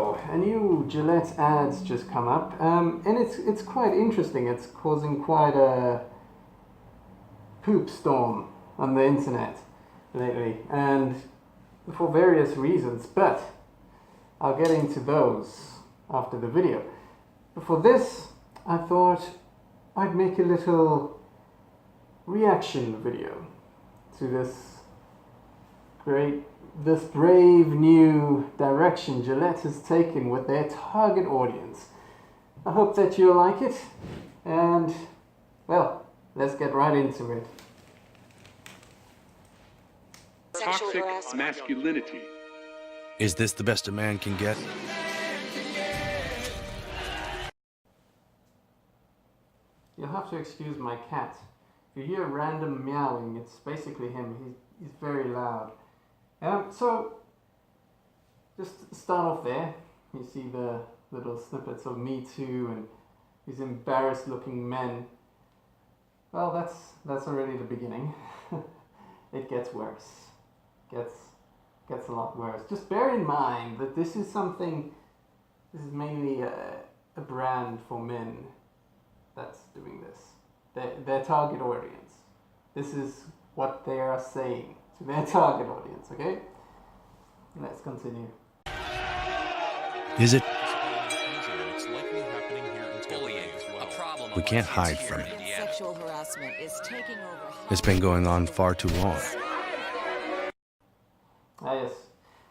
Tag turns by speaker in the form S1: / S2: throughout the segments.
S1: So, a new Gillette ad's just come up, and it's quite interesting. It's causing quite a poop storm on the internet lately, and for various reasons, but I'll get into those after the video. But for this, I thought I'd make a little reaction video to this brave new direction Gillette has taken with their target audience. I hope that you'll like it, and well, let's get right into it.
S2: Toxic masculinity.
S3: Is this the best a man can get?
S1: You'll have to excuse my cat. If you hear random meowing, it's basically him. He's very loud. So, just to start off there, you see the little snippets of Me Too and these embarrassed looking men. Well, that's already the beginning. It gets worse. Gets a lot worse. Just bear in mind that this is mainly a brand for men that's doing this. Their target audience. This is what they are saying to their target audience, okay? Let's continue.
S3: Is it?
S2: It's likely happening here in bullying, a problem
S3: We can't hide from it.
S4: Sexual harassment is taking over.
S3: It's been going on far too long.
S1: Ah, yes.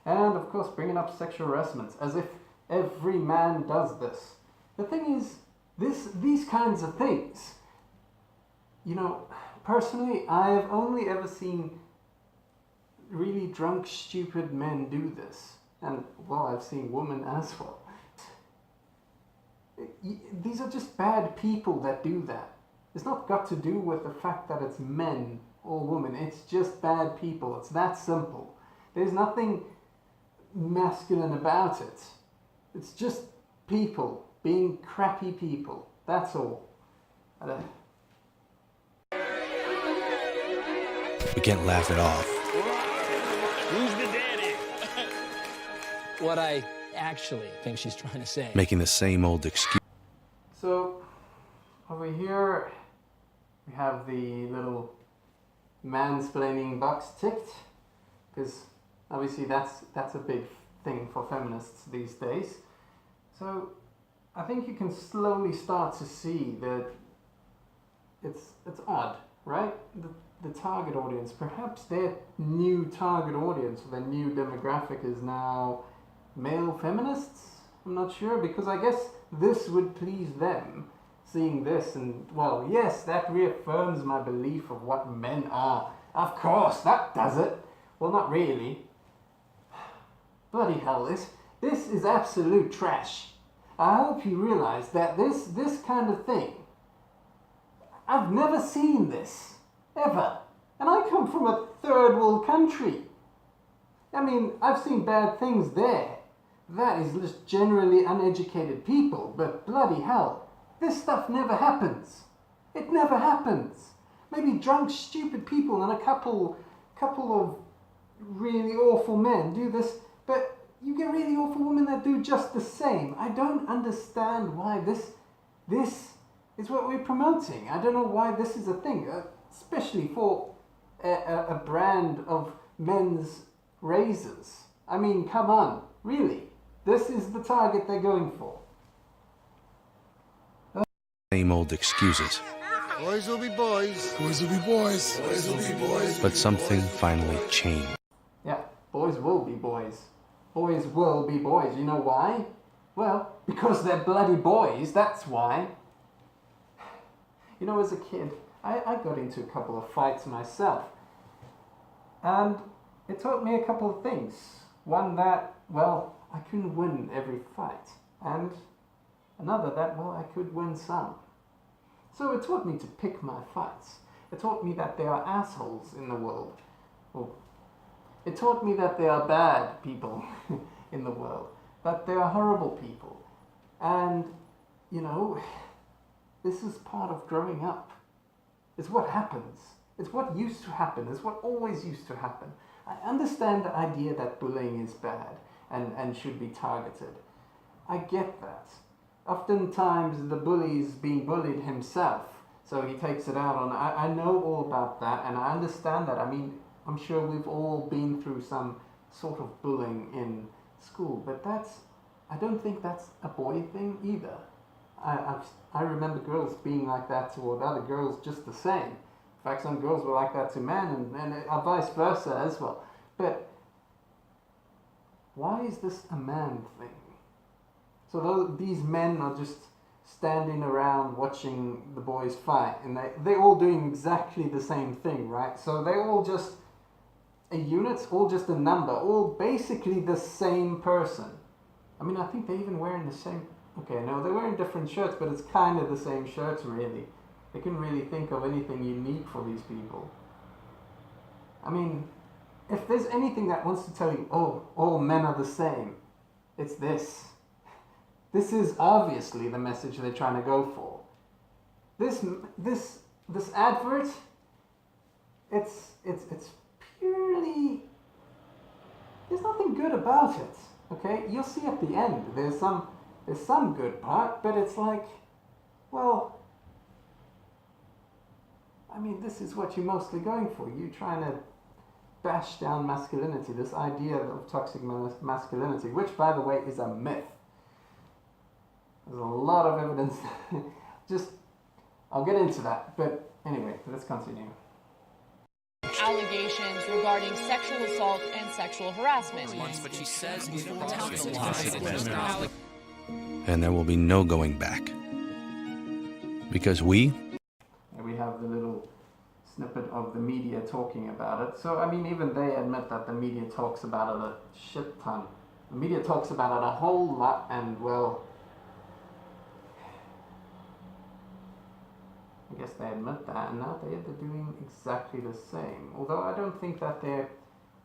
S1: And of course, bringing up sexual harassment as if every man does this. The thing is, these kinds of things, you know, personally, I have only ever seen really drunk, stupid men do this. And, well, I've seen women as well. These are just bad people that do that. It's not got to do with the fact that it's men or women. It's just bad people. It's that simple. There's nothing masculine about it. It's just people being crappy people. That's all.
S3: We can't laugh it off.
S2: Who's the daddy?
S5: What I actually think she's trying to say.
S3: Making the same old excuse.
S1: So, over here, we have the little mansplaining box ticked, because obviously that's a big thing for feminists these days. So, I think you can slowly start to see that it's odd, right? The target audience, perhaps their new target audience, their new demographic is now male feminists? I'm not sure, because I guess this would please them, seeing this, and well, yes, that reaffirms my belief of what men are. Of course, that does it. Well, not really. Bloody hell, this is absolute trash. I hope you realize that this kind of thing, I've never seen this, ever. And I come from a third world country. I mean, I've seen bad things there. That is just generally uneducated people, but bloody hell, this stuff never happens. It never happens. Maybe drunk, stupid people and a couple of really awful men do this, but you get really awful women that do just the same. I don't understand why this is what we're promoting. I don't know why this is a thing, especially for a brand of men's razors. I mean, come on, really? This is the target they're going for.
S3: Same old excuses.
S6: Boys will be boys. Boys will be boys. Boys will be boys.
S3: But something finally changed.
S1: Yeah, boys will be boys. Boys will be boys. You know why? Well, because they're bloody boys, that's why. You know, as a kid, I got into a couple of fights myself. And it taught me a couple of things. One that, well, I couldn't win every fight. And another that, well, I could win some. So it taught me to pick my fights. It taught me that there are assholes in the world. Well, it taught me that there are bad people in the world. That there are horrible people. And, you know, this is part of growing up. It's what happens. It's what used to happen. It's what always used to happen. I understand the idea that bullying is bad and should be targeted. I get that. Oftentimes the bully's being bullied himself, so he takes it out on... I know all about that, and I understand that. I mean, I'm sure we've all been through some sort of bullying in school, but I don't think that's a boy thing either. I remember girls being like that toward other girls just the same. In fact, some girls were like that to men, and vice versa as well. But why is this a man thing? So these men are just standing around watching the boys fight, and they're all doing exactly the same thing, right? So they're all just a unit, all just a number, all basically the same person. I mean, I think they're even wearing the same... Okay, no, they're wearing different shirts, but it's kind of the same shirts, really. They couldn't really think of anything unique for these people. I mean, if there's anything that wants to tell you, oh, all men are the same, it's this. This is obviously the message they're trying to go for. This advert, it's purely... There's nothing good about it, okay? You'll see at the end, there's some good part, but it's like, well, I mean, this is what you're mostly going for. You're trying to bash down masculinity, this idea of toxic masculinity, which, by the way, is a myth. There's a lot of evidence. I'll get into that, but anyway, let's continue.
S7: Allegations regarding sexual assault and sexual harassment.
S2: But she says
S3: And there will be no going back. Because we
S1: have the little snippet of the media talking about it. So, I mean, even they admit that the media talks about it a shit ton. The media talks about it a whole lot, and, well, I guess they admit that, and now they're doing exactly the same. Although I don't think that their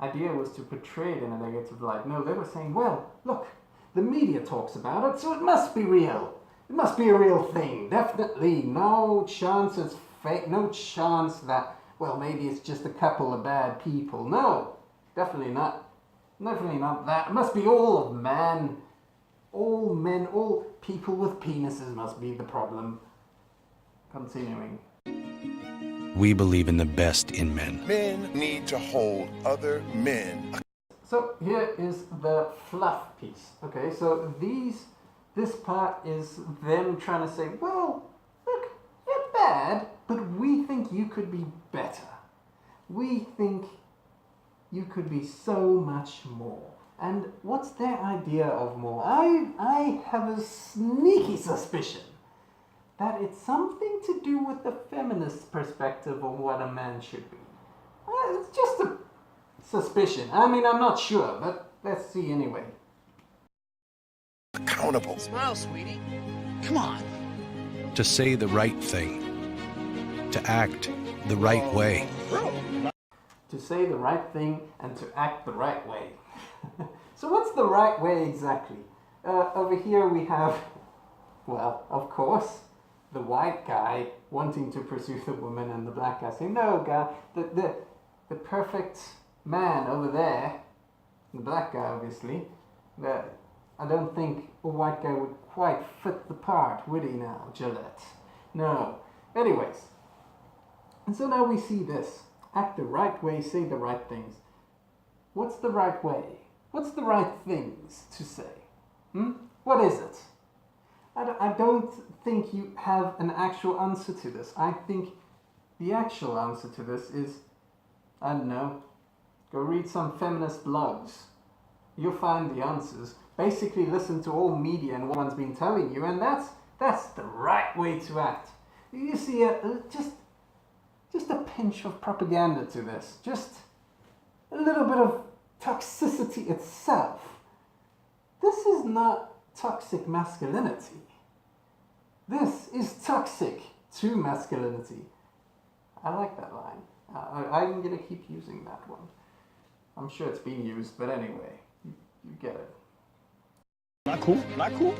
S1: idea was to portray it in a negative light. No, they were saying, well, look, the media talks about it, so it must be real. It must be a real thing. Definitely no chance it's fake. No chance that, well, maybe it's just a couple of bad people. No, definitely not. Definitely not that. It must be all of man. All men, all people with penises must be the problem. Continuing.
S3: we believe in the best in men.
S6: Men need to hold other men.
S1: So here is the fluff piece. Okay, so this part is them trying to say, well, look, you're bad, but we think you could be better. We think you could be so much more. And what's their idea of more? I have a sneaky suspicion that it's something to do with the feminist perspective of what a man should be. It's just a suspicion. I mean, I'm not sure, but let's see anyway.
S6: Accountable.
S5: Smile, sweetie. Come on.
S3: To say the right thing. To act the right way.
S1: To say the right thing and to act the right way. So what's the right way exactly? Over here we have, well, of course, the white guy wanting to pursue the woman and the black guy saying, no, guy, the perfect man over there, the black guy obviously, that I don't think a white guy would quite fit the part, would he now, Gillette? No. Anyways, and so now we see this. Act the right way, say the right things. What's the right way? What's the right things to say? What is it? I don't think you have an actual answer to this. I think the actual answer to this is, I don't know, go read some feminist blogs. You'll find the answers. Basically listen to all media and what one's been telling you, and that's the right way to act. You see, just a pinch of propaganda to this. Just a little bit of toxicity itself. This is not toxic masculinity. This is toxic to masculinity. I like that line. I'm going to keep using that one. I'm sure it's being used, but anyway, you get it.
S5: Not cool? Not cool?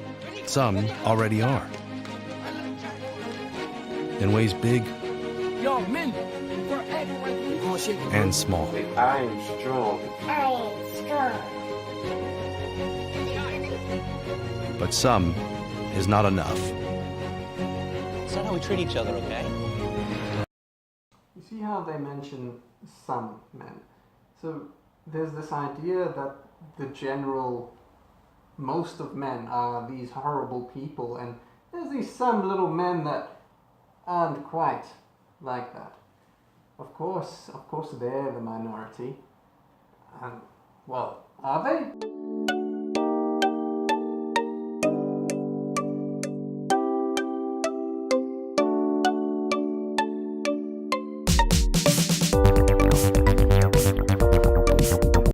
S3: Some already are. In ways big
S5: Yo, men, for everyone, you gonna shake it.
S3: and small.
S1: I am strong.
S4: I am strong.
S3: but some is not enough.
S5: It's not how we treat each other, okay?
S1: You see how they mention some men. So there's this idea that the general, most of men are these horrible people, and there's these some little men that aren't quite like that. Of course they're the minority. And, well, are they?